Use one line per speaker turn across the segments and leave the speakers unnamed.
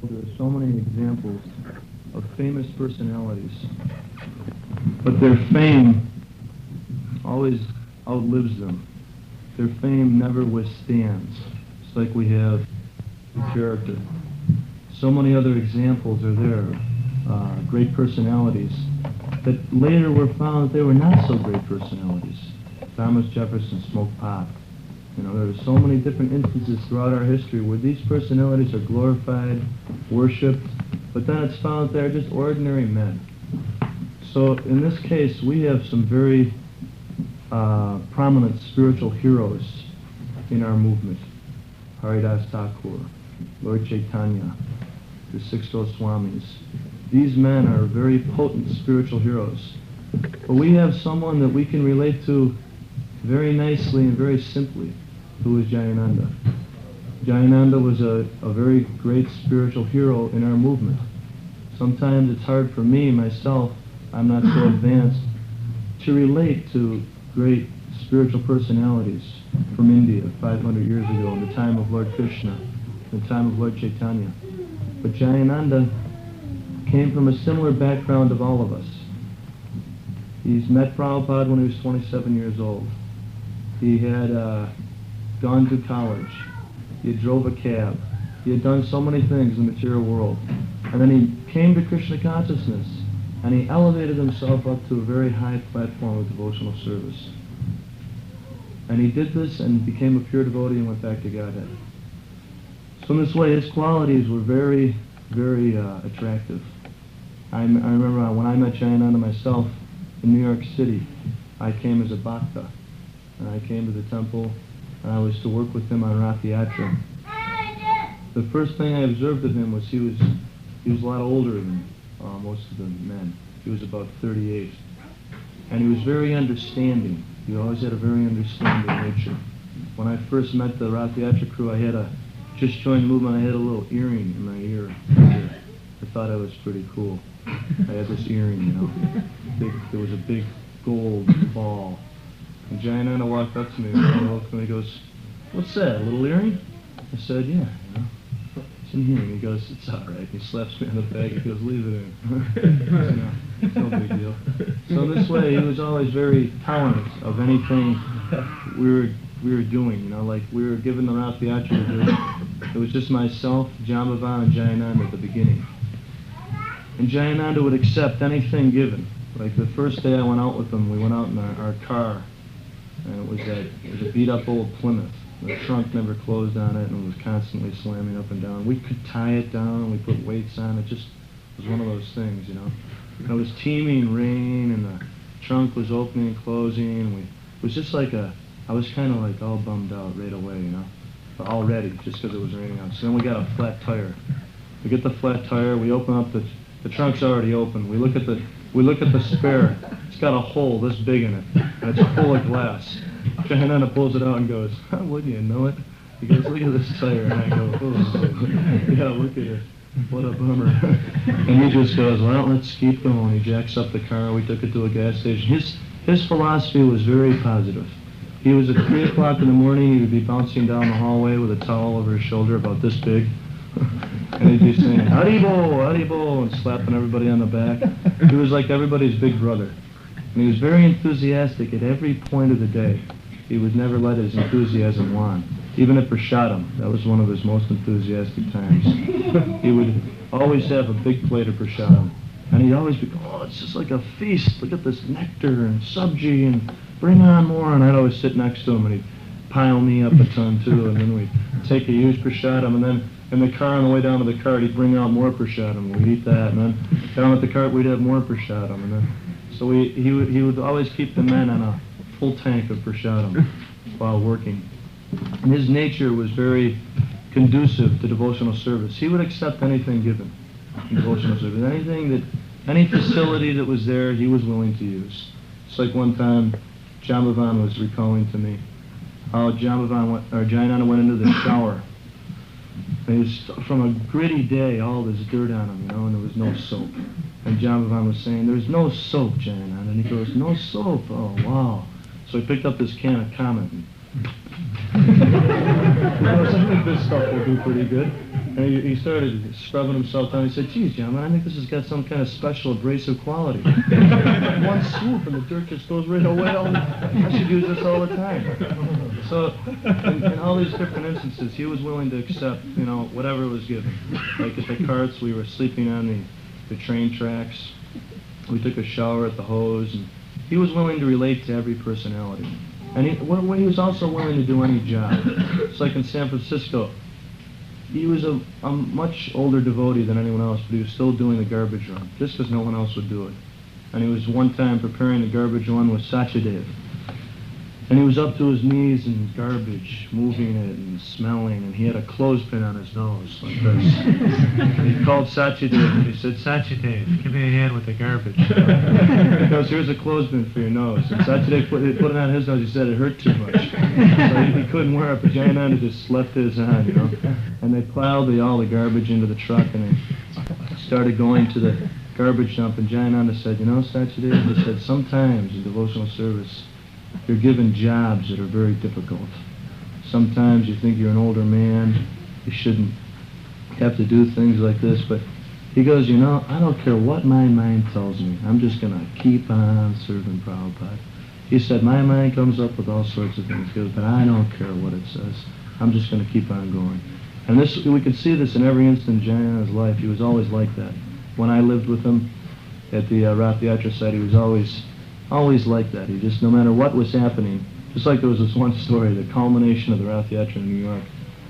There are so many examples of famous personalities, but their fame always outlives them. Their fame never withstands. It's like we have character. So many other examples are there, great personalities, that later were found that they were not so great personalities. Thomas Jefferson smoked pot. You know, there are so many different instances throughout our history where these personalities are glorified, worshipped, but then it's found that they're just ordinary men. So in this case, we have some very prominent spiritual heroes in our movement. Haridas Thakur, Lord Chaitanya, the Six Goswamis. These men are very potent spiritual heroes. But we have someone that we can relate to very nicely and very simply, who is Jayananda. Jayananda was a very great spiritual hero in our movement. Sometimes it's hard for me, myself, I'm not so advanced, to relate to great spiritual personalities from India 500 years ago, in the time of Lord Krishna, in the time of Lord Chaitanya. But Jayananda came from a similar background of all of us. He's met Prabhupada when he was 27 years old. He had gone to college. He had drove a cab. He had done so many things in the material world. And then he came to Krishna consciousness, and he elevated himself up to a very high platform of devotional service. And he did this and became a pure devotee and went back to Godhead. So in this way, his qualities were very, very attractive. I remember when I met Jayananda myself in New York City, I came as a bhakta. And I came to the temple, and I was to work with him on Rath Yatra. The first thing I observed of him was he was a lot older than most of the men. He was about 38. And he was very understanding. He always had a very understanding nature. When I first met the Rath Yatra crew, I had just joined the movement, I had a little earring in my ear. I thought I was pretty cool. I had this earring, you know. There was a big gold ball. And Jayananda walked up to me and he goes, "What's that, a little earring?" I said, "Yeah, you know, it's in here." And he goes, "It's all right." He slaps me on the back. He goes, "Leave it in." You know, it's no big deal. So this way, he was always very tolerant of anything we were doing. You know, like we were given the Rath Yatra to do. It was just myself, Jambavan, and Jayananda at the beginning. And Jayananda would accept anything given. Like the first day I went out with him, we went out in our car. And it was a beat-up old Plymouth. The trunk never closed on it, and it was constantly slamming up and down. We could tie it down, we put weights on it. Just was one of those things, you know. And it was teeming rain, and the trunk was opening and closing. And it was just like I was kind of like all bummed out right away, you know, already, just because it was raining out. So then we got a flat tire. We get the flat tire, we open up the trunk's already open. We look at the spare. It's got a hole this big in it, and it's full of glass. Jayananda pulls it out and goes, "Wouldn't you know it?" He goes, "Look at this tire." And I go, "Oh, yeah, look at it. What a bummer." And he just goes, "Well, let's keep going." He jacks up the car. We took it to a gas station. His philosophy was very positive. He was at 3 o'clock in the morning. He would be bouncing down the hallway with a towel over his shoulder about this big. And he'd be saying, "Haribo, Haribo," and slapping everybody on the back. He was like everybody's big brother. And he was very enthusiastic at every point of the day. He would never let his enthusiasm wane. Even at Prasadam, that was one of his most enthusiastic times. He would always have a big plate of Prasadam. And he'd always be, "Oh, it's just like a feast. Look at this nectar and sabji, and bring on more." And I'd always sit next to him, and he'd pile me up a ton, too. And then we'd take a huge Prasadam, and then in the car, on the way down to the cart, he'd bring out more Prasadam. We'd eat that, and then down at the cart, we'd have more Prasadam. And then, so he would always keep the men on a full tank of Prasadam while working. And his nature was very conducive to devotional service. He would accept anything given in devotional service. Any facility that was there, he was willing to use. It's like one time, Jambavan was recalling to me how Jayananda went into the shower. And he was from a gritty day, all this dirt on him, you know, and there was no soap. And Jambavan was saying, "There's no soap, Jayananda." And he goes, "No soap? Oh, wow." So he picked up this can of Comet. I think this stuff will do pretty good. And he started scrubbing himself down. He said, geez, gentlemen, I think this has got some kind of special abrasive quality. One swoop and the dirt just goes right away. I should use this all the time. So in all these different instances, he was willing to accept, you know, whatever was given. Like at the carts, we were sleeping on the train tracks. We took a shower at the hose. And he was willing to relate to every personality. And he was also willing to do any job. It's like in San Francisco. He was a much older devotee than anyone else, but he was still doing the garbage run, just because no one else would do it. And he was one time preparing the garbage run with Sachadev. And he was up to his knees in garbage, moving it and smelling, and he had a clothespin on his nose, like this. And he called Sachadev, and he said, Sachadev, give me a hand with the garbage. He goes, here's a clothespin for your nose. And Sachadev put it on his nose. He said it hurt too much. So he couldn't wear it, but Jayananda just left his on, you know. And they piled all the garbage into the truck, and they started going to the garbage dump, and Jayananda said, you know, Sachadev, he said, sometimes in devotional service, you're given jobs that are very difficult. Sometimes you think you're an older man, you shouldn't have to do things like this, but he goes, you know, I don't care what my mind tells me, I'm just going to keep on serving Prabhupada. He said, my mind comes up with all sorts of things, he goes, but I don't care what it says, I'm just going to keep on going. And this, we could see this in every instant in Jayananda's life. He was always like that. When I lived with him at the Rath Yatra site, he was always like that. He just, no matter what was happening, just like there was this one story, the culmination of the Rath Yatra in New York.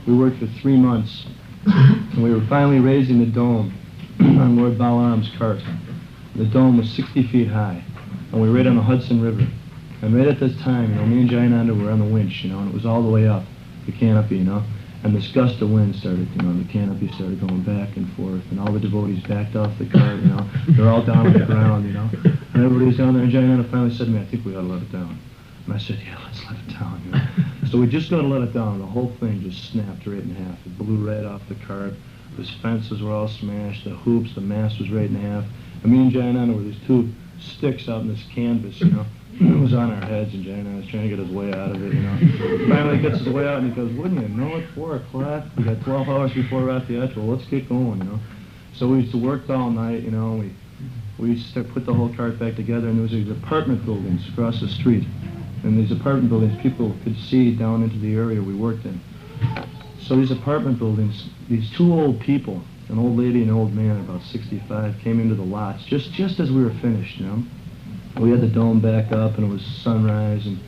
We worked for 3 months, and we were finally raising the dome on Lord Balaram's cart. The dome was 60 feet high, and we were right on the Hudson River. And right at this time, you know, me and Jayananda were on the winch, you know, and it was all the way up, the canopy, you know, and this gust of wind started, you know, and the canopy started going back and forth, and all the devotees backed off the cart, you know, they're all down on the ground, you know, and everybody was down there, and Jayananda finally said to me, I think we ought to let it down. And I said, yeah, let's let it down, you know. So we just got to let it down. The whole thing just snapped right in half. It blew right off the cart. His fences were all smashed. The hoops, the mast was right in half. And me and Jayananda were these 2 sticks out in this canvas, you know. It was on our heads, and Jayananda was trying to get his way out of it, you know. Finally he gets his way out, and he goes, wouldn't you know it, 4 o'clock? We got 12 hours before Rath Yatra. Well, let's get going, you know. So we used to work all night, you know. We used to put the whole cart back together, and there was these apartment buildings across the street. And these apartment buildings, people could see down into the area we worked in. So these apartment buildings, these 2 old people, an old lady and an old man, about 65, came into the lots just as we were finished, you know. We had the dome back up, and it was sunrise, and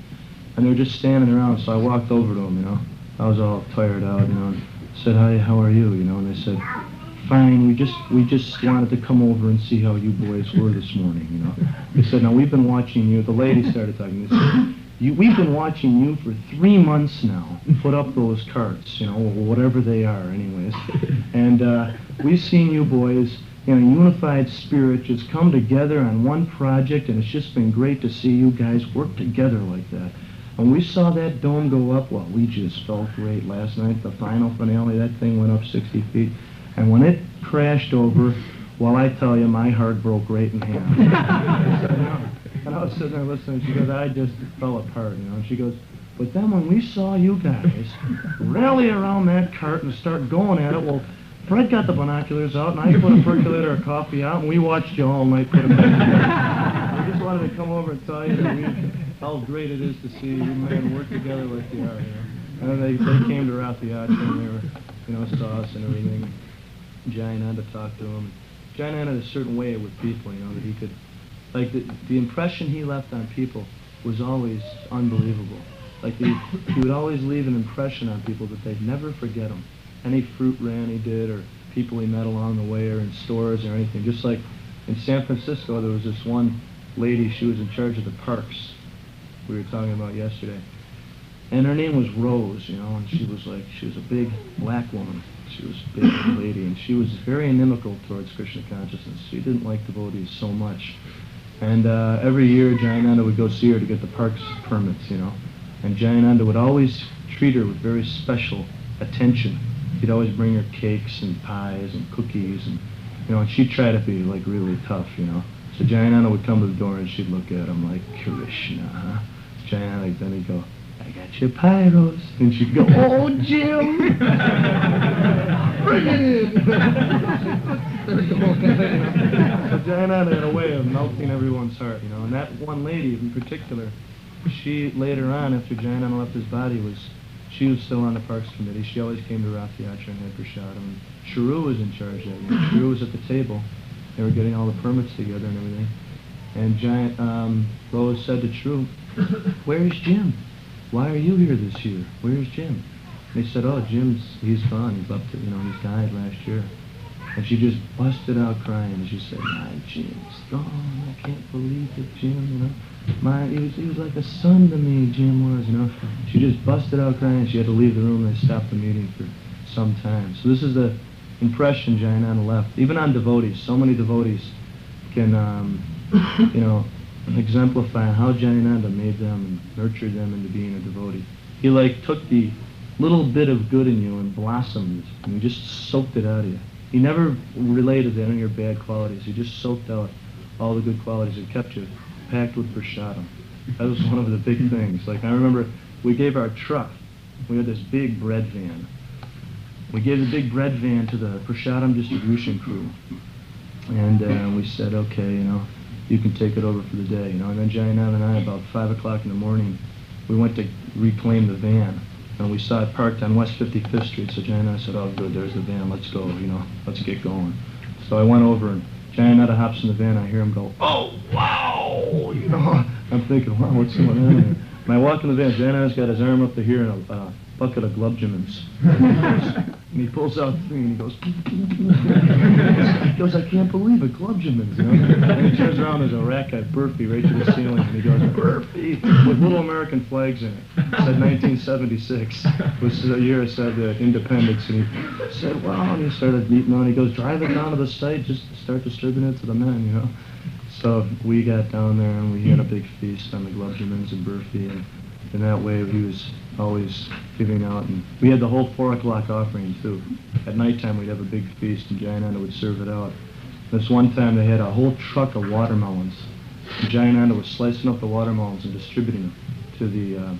they were just standing around. So I walked over to them, you know. I was all tired out, you know, and said, hi, how are you, you know. And they said, fine, we just wanted to come over and see how you boys were this morning, you know. They said, now we've been watching you. The lady started talking. They said, we've been watching you for 3 months now put up those carts, you know, whatever they are anyways. And we've seen you boys in a unified spirit just come together on one project, and it's just been great to see you guys work together like that. When we saw that dome go up, well, we just felt great last night. The final finale, that thing went up 60 feet. And when it crashed over, well, I tell you, my heart broke right in half. And I was sitting there listening. She goes, I just fell apart, you know. And she goes, but then when we saw you guys rally around that cart and start going at it, well, Fred got the binoculars out, and I put a percolator of coffee out, and we watched you all night put it back together. I just wanted to come over and tell you that how great it is to see you men work together like you are, you know. And then they came to Rath Yatra, and they were, you know, saw us and everything. Jayananda talked to them. Jayananda had a certain way with people, you know, that he could, like the impression he left on people was always unbelievable. Like he would always leave an impression on people that they'd never forget him. Any fruit ran he did, or people he met along the way, or in stores or anything. Just like in San Francisco, there was this one lady, she was in charge of the parks we were talking about yesterday. And her name was Rose, you know, and she was a big black woman. She was a big lady, and she was very inimical towards Krishna consciousness. She didn't like devotees so much. And every year, Jayananda would go see her to get the parks permits, you know. And Jayananda would always treat her with very special attention. He'd always bring her cakes and pies and cookies, and, you know, and she'd try to be, like, really tough, you know. So Jayananda would come to the door, and she'd look at him like, Krishna, huh? Jayananda, then he'd go, I I got your pyros. And she'd go, oh, Jim! Bring it in! So Jayananda had a way of melting everyone's heart, you know. And that one lady in particular, she, later on, after Jayananda left his body, she was still on the Parks Committee. She always came to Rath Yatra and had prashadam. And Sharu was in charge of that. You know, Sharu was at the table. They were getting all the permits together and everything. And Rose said to Sharu, where's Jim? Why are you here this year? Where's Jim? And he said, oh, he's gone. He's left it, you know, he's died last year. And she just busted out crying. And she said, my Jim's gone. I can't believe it, Jim, you know. He was like a son to me, Jim was, you know. She just busted out crying. She had to leave the room. They stopped the meeting for some time. So this is the impression Jayananda left. Even on devotees, so many devotees can, you know, exemplify how Jayananda made them and nurtured them into being a devotee. He took the little bit of good in you and blossomed it, and he just soaked it out of you. He never related to any of your bad qualities. He just soaked out all the good qualities and kept you packed with prashadam. That was one of the big things. I remember we gave our truck, we had this big bread van. We gave the big bread van to the prashadam distribution crew. And we said, okay, you know, you can take it over for the day, you know. And then Jayananda and I, about 5 o'clock in the morning, we went to reclaim the van. And we saw it parked on West 55th Street. So Jayananda said, oh, good, there's the van, let's go, you know, let's get going. So I went over and Jayananda hops in the van. I hear him go, oh, wow, you know. I'm thinking, wow, what's going on here? And I walk in the van. Jayananda's got his arm up to here and a bucket of glubjamins. And he pulls out 3 and he goes, I can't believe it, glubjamins, you know. And he turns around, there's a rack of burfi right to the ceiling, and he goes, burfi, with little American flags in it. It said 1976, was the year it said independence, and he said, wow, and he started eating on. He goes, drive it down to the site, just start distributing it to the men, you know. So we got down there and we had a big feast on the glubjamins and burfi, and in that way he was always giving out. And we had the whole 4 o'clock offering too. At nighttime we'd have a big feast and Jayananda would serve it out. This one time they had a whole truck of watermelons. And Jayananda was slicing up the watermelons and distributing them to the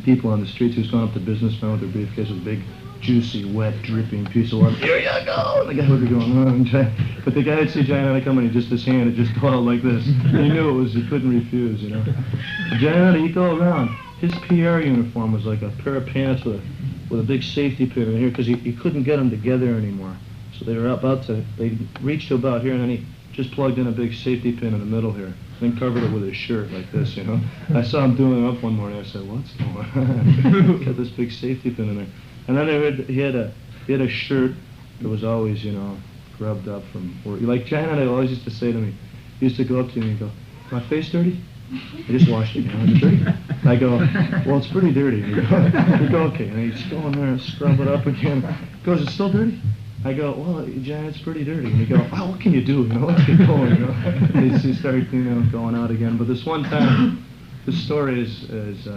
people on the streets. He was going up to businessmen with their briefcase with a big, juicy, wet, dripping piece of water. Here you go! And the guy would be going, oh, but the guy would see Jayananda coming, and just his hand would just go out like this. He knew he couldn't refuse, you know. Jayananda, he'd go around. His PR uniform was like a pair of pants with a big safety pin in here, because he couldn't get them together anymore. So they reached to about here, and then he just plugged in a big safety pin in the middle here, then covered it with his shirt like this, you know. I saw him doing it up one morning. I said, what's going on? Got this big safety pin in there. And then he had a shirt that was always, you know, grubbed up from work. Like Jayananda always used to say to me, he used to go up to me and go, is my face dirty? I just washed it, you know, is it dirty? I go, well, it's pretty dirty. And he'd go, okay. And he'd go in there and scrub it up again. He goes, it's still dirty? I go, well, Jan, it's pretty dirty. And he'd go, oh, what can you do? You know, let's get going, you know. And he started, you know, going out again. But this one time, this story is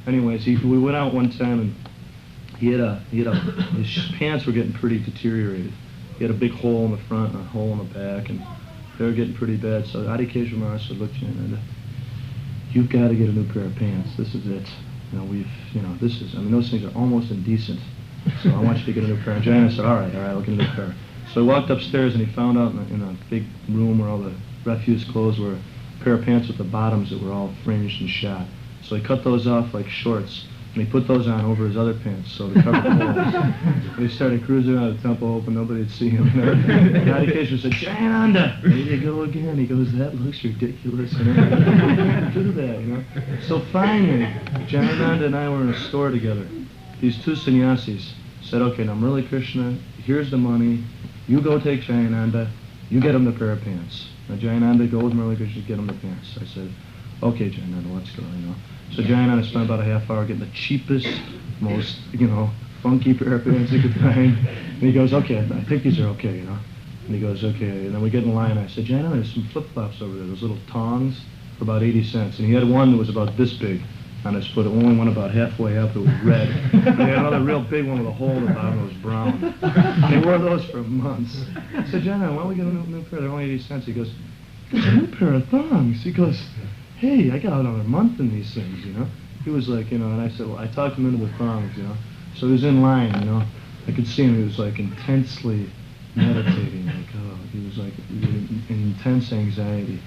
anyways, we went out one time and his pants were getting pretty deteriorated. He had a big hole in the front and a hole in the back, and they were getting pretty bad. So Adi Keshamara said, look, Jayananda, you've got to get a new pair of pants. This is it. You know, those things are almost indecent. So I want you to get a new pair. And Jayananda said, all right, I'll get a new pair. So he walked upstairs and he found out in a big room where all the refuse clothes were a pair of pants with the bottoms that were all fringed and shot. So he cut those off like shorts, and he put those on over his other pants so they covered the holes. And he started cruising around the temple, hoping nobody'd see him. And Adi Keshamara said, Jayananda, there you go again. He goes, that looks ridiculous. You know? You can't do that, you know. So finally, Jayananda and I were in a store together. These 2 sannyasis said, okay, now Murali Krishna, here's the money. You go take Jayananda. You get him the pair of pants. Now Jayananda, go with Murali Krishna, get him the pants. I said, okay, Jayananda, let's go, you know. So Jayananda spent about a half hour getting the cheapest, most, you know, funky pair of pants he could find. And he goes, okay, I think these are okay, you know. And he goes, okay. And then we get in line. I said, Jayananda, there's some flip-flops over there, those little tongs for about 80 cents. And he had one that was about this big on his foot. It only went about halfway up. It was red. And he had another real big one with a hole in the bottom that was brown. And he wore those for months. I said, Jayananda, why don't we get a new pair? They're only 80 cents. He goes, it's a new pair of thongs. He goes, hey, I got another month in these things, you know. he was like, you know, and I said, well, I talked him into the thongs, you know. So he was in line, you know. I could see him, he was like intensely meditating, like, oh, he was like in intense anxiety.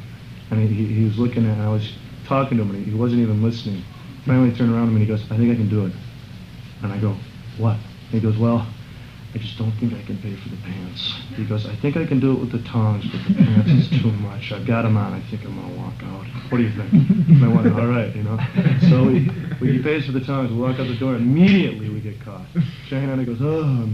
And he was looking at, and I was talking to him, and he wasn't even listening. Finally turned around to me and he goes, I think I can do it. And I go, what? And he goes, well, I just don't think I can pay for the pants. He goes, I think I can do it with the tongs, but the pants is too much. I've got them on. I think I'm going to walk out. What do you think? And I went, all right, you know. So he pays for the tongs. We walk out the door. Immediately we get caught. Jayananda goes, oh,